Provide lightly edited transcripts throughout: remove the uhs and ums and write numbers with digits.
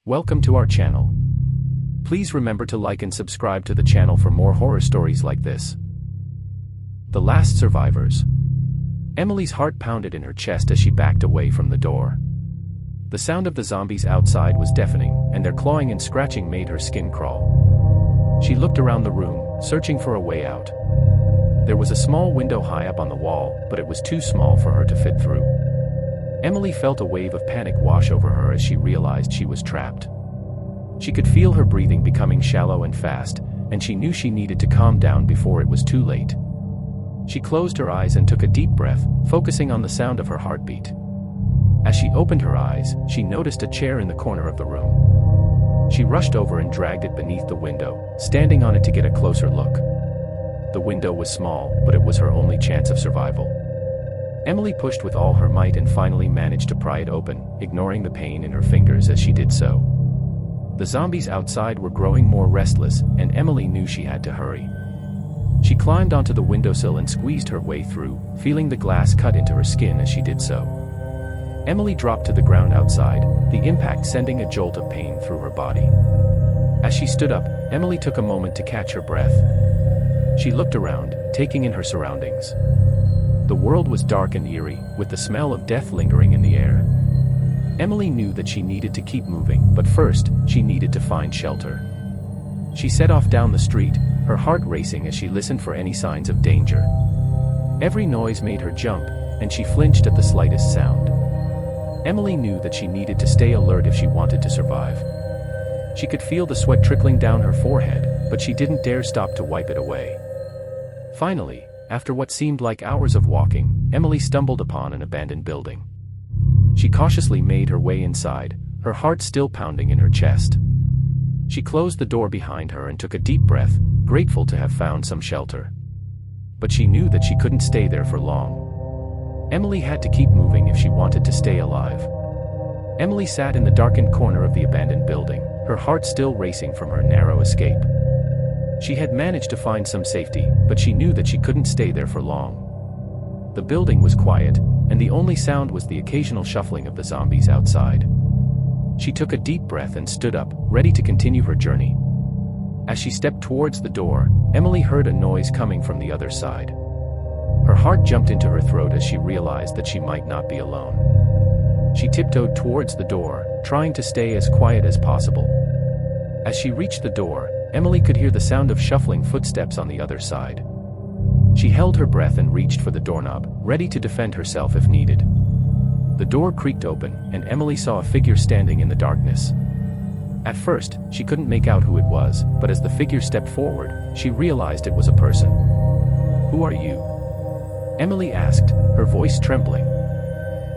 Welcome to our channel. Please remember to like and subscribe to the channel for more horror stories like this. The Last Survivors. Emily's heart pounded in her chest as she backed away from the door. The sound of the zombies outside was deafening, and their clawing and scratching made her skin crawl. She looked around the room, searching for a way out. There was a small window high up on the wall, but it was too small for her to fit through. Emily felt a wave of panic wash over her as she realized she was trapped. She could feel her breathing becoming shallow and fast, and she knew she needed to calm down before it was too late. She closed her eyes and took a deep breath, focusing on the sound of her heartbeat. As she opened her eyes, she noticed a chair in the corner of the room. She rushed over and dragged it beneath the window, standing on it to get a closer look. The window was small, but it was her only chance of survival. Emily pushed with all her might and finally managed to pry it open, ignoring the pain in her fingers as she did so. The zombies outside were growing more restless, and Emily knew she had to hurry. She climbed onto the windowsill and squeezed her way through, feeling the glass cut into her skin as she did so. Emily dropped to the ground outside, the impact sending a jolt of pain through her body. As she stood up, Emily took a moment to catch her breath. She looked around, taking in her surroundings. The world was dark and eerie, with the smell of death lingering in the air. Emily knew that she needed to keep moving, but first, she needed to find shelter. She set off down the street, her heart racing as she listened for any signs of danger. Every noise made her jump, and she flinched at the slightest sound. Emily knew that she needed to stay alert if she wanted to survive. She could feel the sweat trickling down her forehead, but she didn't dare stop to wipe it away. Finally, after what seemed like hours of walking, Emily stumbled upon an abandoned building. She cautiously made her way inside, her heart still pounding in her chest. She closed the door behind her and took a deep breath, grateful to have found some shelter. But she knew that she couldn't stay there for long. Emily had to keep moving if she wanted to stay alive. Emily sat in the darkened corner of the abandoned building, her heart still racing from her narrow escape. She had managed to find some safety, but she knew that she couldn't stay there for long. The building was quiet, and the only sound was the occasional shuffling of the zombies outside. She took a deep breath and stood up, ready to continue her journey. As she stepped towards the door, Emily heard a noise coming from the other side. Her heart jumped into her throat as she realized that she might not be alone. She tiptoed towards the door, trying to stay as quiet as possible. As she reached the door, Emily could hear the sound of shuffling footsteps on the other side. She held her breath and reached for the doorknob, ready to defend herself if needed. The door creaked open, and Emily saw a figure standing in the darkness. At first, she couldn't make out who it was, but as the figure stepped forward, she realized it was a person. "Who are you?" Emily asked, her voice trembling.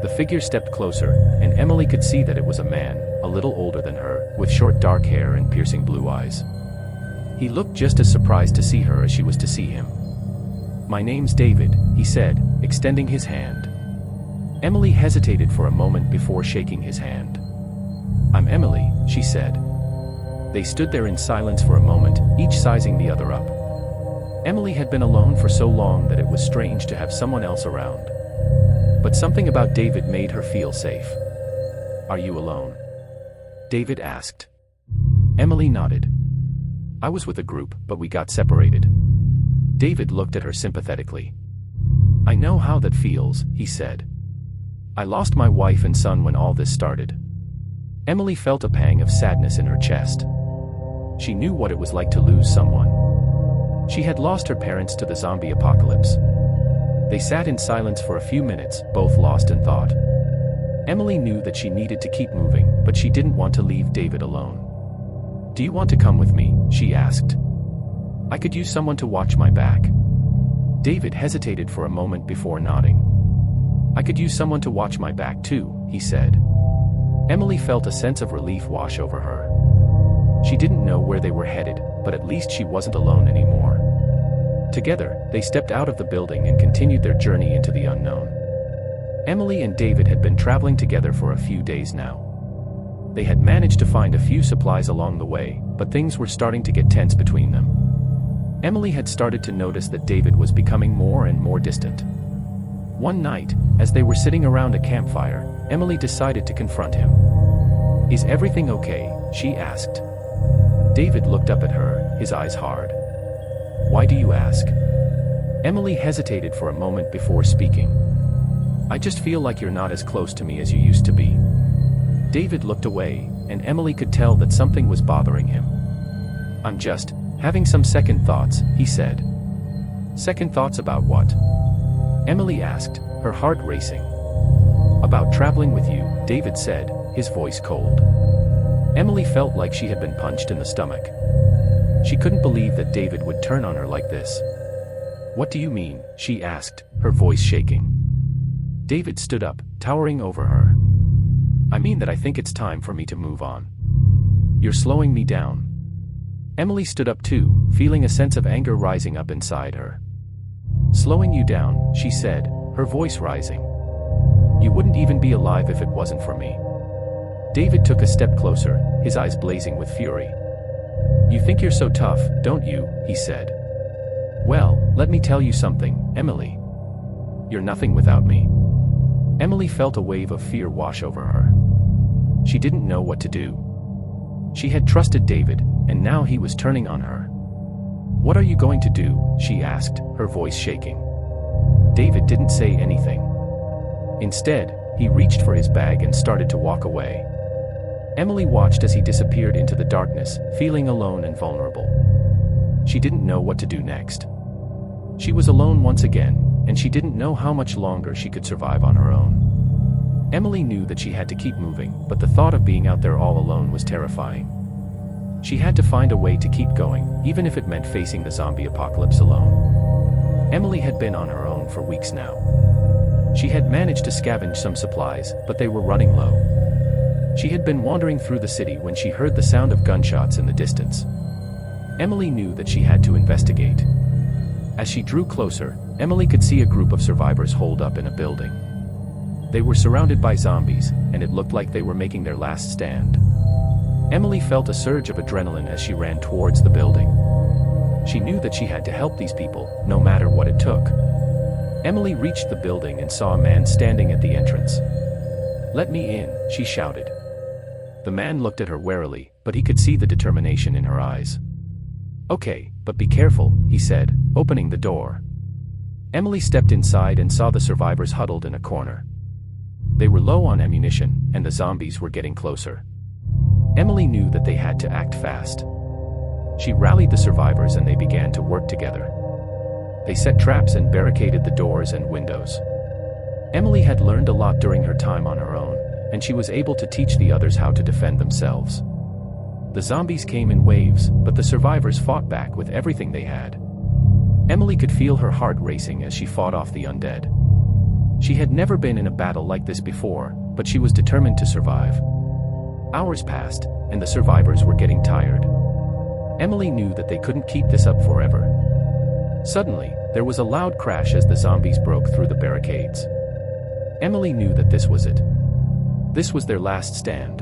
The figure stepped closer, and Emily could see that it was a man, a little older than her, with short dark hair and piercing blue eyes. He looked just as surprised to see her as she was to see him. "My name's David," he said, extending his hand. Emily hesitated for a moment before shaking his hand. "I'm Emily," she said. They stood there in silence for a moment, each sizing the other up. Emily had been alone for so long that it was strange to have someone else around. But something about David made her feel safe. "Are you alone?" David asked. Emily nodded. "I was with a group, but we got separated." David looked at her sympathetically. "I know how that feels," he said. "I lost my wife and son when all this started." Emily felt a pang of sadness in her chest. She knew what it was like to lose someone. She had lost her parents to the zombie apocalypse. They sat in silence for a few minutes, both lost in thought. Emily knew that she needed to keep moving, but she didn't want to leave David alone. "Do you want to come with me?" she asked. "I could use someone to watch my back." David hesitated for a moment before nodding. "I could use someone to watch my back too," he said. Emily felt a sense of relief wash over her. She didn't know where they were headed, but at least she wasn't alone anymore. Together, they stepped out of the building and continued their journey into the unknown. Emily and David had been traveling together for a few days now. They had managed to find a few supplies along the way, but things were starting to get tense between them. Emily had started to notice that David was becoming more and more distant. One night, as they were sitting around a campfire, Emily decided to confront him. Is everything okay? She asked. David looked up at her, his eyes hard. Why do you ask? Emily hesitated for a moment before speaking. I just feel like you're not as close to me as you used to be. David looked away, and Emily could tell that something was bothering him. I'm just having some second thoughts, he said. Second thoughts about what? Emily asked, her heart racing. About traveling with you, David said, his voice cold. Emily felt like she had been punched in the stomach. She couldn't believe that David would turn on her like this. What do you mean? She asked, her voice shaking. David stood up, towering over her. I mean that I think it's time for me to move on. You're slowing me down. Emily stood up too, feeling a sense of anger rising up inside her. Slowing you down, she said, her voice rising. You wouldn't even be alive if it wasn't for me. David took a step closer, his eyes blazing with fury. You think you're so tough, don't you? He said. Well, let me tell you something, Emily. You're nothing without me. Emily felt a wave of fear wash over her. She didn't know what to do. She had trusted David, and now he was turning on her. What are you going to do? She asked, her voice shaking. David didn't say anything. Instead, he reached for his bag and started to walk away. Emily watched as he disappeared into the darkness, feeling alone and vulnerable. She didn't know what to do next. She was alone once again, and she didn't know how much longer she could survive on her own. Emily knew that she had to keep moving, but the thought of being out there all alone was terrifying. She had to find a way to keep going, even if it meant facing the zombie apocalypse alone. Emily had been on her own for weeks now. She had managed to scavenge some supplies, but they were running low. She had been wandering through the city when she heard the sound of gunshots in the distance. Emily knew that she had to investigate. As she drew closer, Emily could see a group of survivors holed up in a building. They were surrounded by zombies, and it looked like they were making their last stand. Emily felt a surge of adrenaline as she ran towards the building. She knew that she had to help these people, no matter what it took. Emily reached the building and saw a man standing at the entrance. Let me in, she shouted. The man looked at her warily, but he could see the determination in her eyes. Okay, but be careful, he said, opening the door. Emily stepped inside and saw the survivors huddled in a corner. They were low on ammunition, and the zombies were getting closer. Emily knew that they had to act fast. She rallied the survivors and they began to work together. They set traps and barricaded the doors and windows. Emily had learned a lot during her time on her own, and she was able to teach the others how to defend themselves. The zombies came in waves, but the survivors fought back with everything they had. Emily could feel her heart racing as she fought off the undead. She had never been in a battle like this before, but she was determined to survive. Hours passed, and the survivors were getting tired. Emily knew that they couldn't keep this up forever. Suddenly, there was a loud crash as the zombies broke through the barricades. Emily knew that this was it. This was their last stand.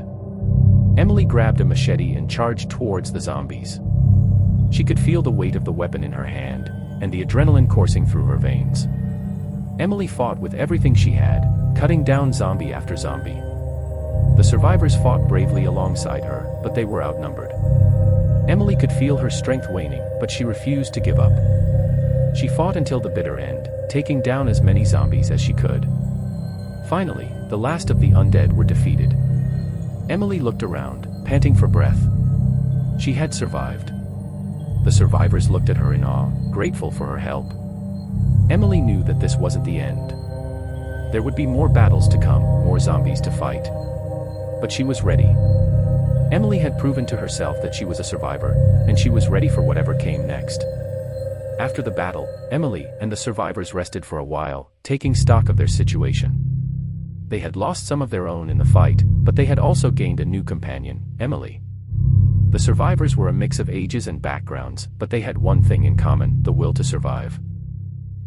Emily grabbed a machete and charged towards the zombies. She could feel the weight of the weapon in her hand, and the adrenaline coursing through her veins. Emily fought with everything she had, cutting down zombie after zombie. The survivors fought bravely alongside her, but they were outnumbered. Emily could feel her strength waning, but she refused to give up. She fought until the bitter end, taking down as many zombies as she could. Finally, the last of the undead were defeated. Emily looked around, panting for breath. She had survived. The survivors looked at her in awe, grateful for her help. Emily knew that this wasn't the end. There would be more battles to come, more zombies to fight. But she was ready. Emily had proven to herself that she was a survivor, and she was ready for whatever came next. After the battle, Emily and the survivors rested for a while, taking stock of their situation. They had lost some of their own in the fight, but they had also gained a new companion, Emily. The survivors were a mix of ages and backgrounds, but they had one thing in common, the will to survive.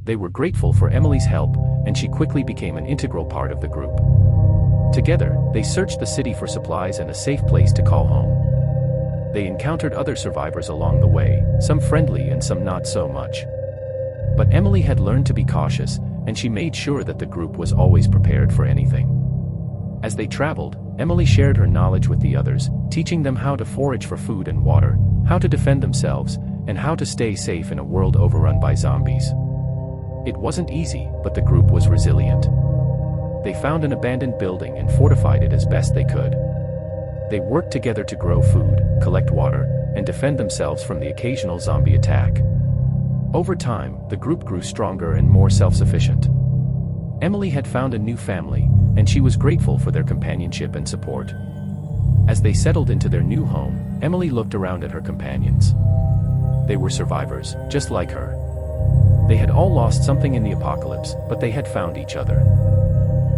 They were grateful for Emily's help, and she quickly became an integral part of the group. Together, they searched the city for supplies and a safe place to call home. They encountered other survivors along the way, some friendly and some not so much. But Emily had learned to be cautious, and she made sure that the group was always prepared for anything. As they traveled, Emily shared her knowledge with the others, teaching them how to forage for food and water, how to defend themselves, and how to stay safe in a world overrun by zombies. It wasn't easy, but the group was resilient. They found an abandoned building and fortified it as best they could. They worked together to grow food, collect water, and defend themselves from the occasional zombie attack. Over time, the group grew stronger and more self-sufficient. Emily had found a new family, and she was grateful for their companionship and support. As they settled into their new home, Emily looked around at her companions. They were survivors, just like her. They had all lost something in the apocalypse, but they had found each other.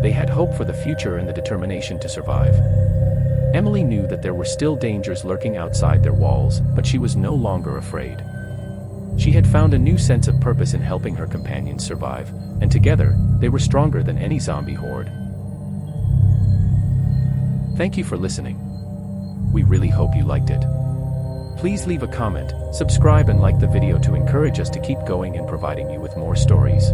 They had hope for the future and the determination to survive. Emily knew that there were still dangers lurking outside their walls, but she was no longer afraid. She had found a new sense of purpose in helping her companions survive, and together, they were stronger than any zombie horde. Thank you for listening. We really hope you liked it. Please leave a comment, subscribe and like the video to encourage us to keep going and providing you with more stories.